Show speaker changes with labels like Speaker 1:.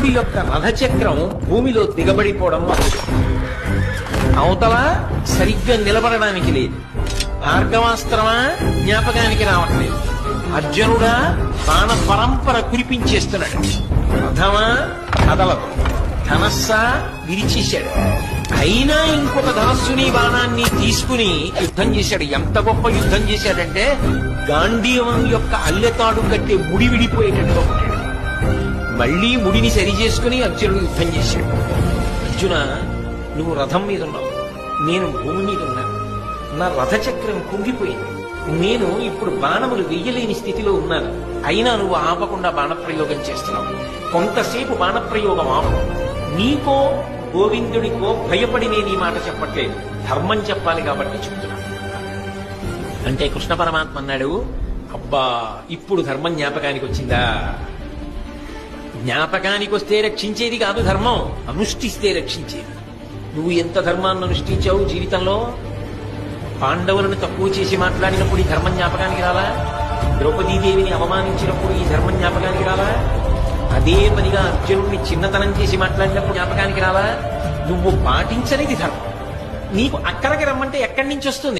Speaker 1: అర్జునుడి యొక్క రథచక్రం భూమిలో దిగబడిపోవడం మొదలుపెట్టింది. అవతల సరిగ్గా నిలబడడానికి లేదు. భార్గవాస్త్రమా జ్ఞాపకానికి రావట్లేదు. అర్జునుడా బాణ పరంపర కురిపించేస్తున్నాడు. రథమా కదలదు. ధనస్సా విరిచేశాడు. అయినా ఇంకొక ధనస్సుని బాణాన్ని తీసుకుని యుద్ధం చేశాడు. ఎంత గొప్ప యుద్ధం చేశాడంటే గాంధీవం యొక్క అల్లెతాడు కట్టే ముడి విడిపోయేటట్టుగా ఉంటాడు. మళ్లీ ముడిని సరి చేసుకుని అర్జునుడు యుద్ధం చేశాడు. అర్జున, నువ్వు రథం మీద ఉన్నావు, నేను భూమి మీద ఉన్నాను. నా రథచక్రం కుంగిపోయింది. నేను ఇప్పుడు బాణములు వెయ్యలేని స్థితిలో ఉన్నాను. అయినా నువ్వు ఆపకుండా బాణప్రయోగం చేస్తున్నావు. కొంతసేపు బాణప్రయోగం ఆపు. నీకో గోవిందుడికో భయపడి నేను ఈ మాట చెప్పట్లేదు, ధర్మం చెప్పాలి కాబట్టి చెప్తున్నాను అంటే కృష్ణ పరమాత్మ అన్నాడు, అబ్బా ఇప్పుడు ధర్మం జ్ఞాపకానికి వచ్చిందా? జ్ఞాపకానికి వస్తే రక్షించేది కాదు ధర్మం, అనుష్ఠిస్తే రక్షించేది. నువ్వు ఎంత ధర్మాన్ని అనుష్ఠించావు జీవితంలో? పాండవులను తక్కువ చేసి మాట్లాడినప్పుడు ఈ ధర్మం జ్ఞాపకానికి రాలా? ద్రౌపదీదేవిని అవమానించినప్పుడు ఈ ధర్మం జ్ఞాపకానికి రాలా? అదే పనిగా అర్జునుడిని చిన్నతనం చేసి మాట్లాడినప్పుడు జ్ఞాపకానికి రాలా? నువ్వు పాటించనిది ధర్మం. నీకు అక్కడికి రమ్మంటే ఎక్కడి నుంచి వస్తుంది?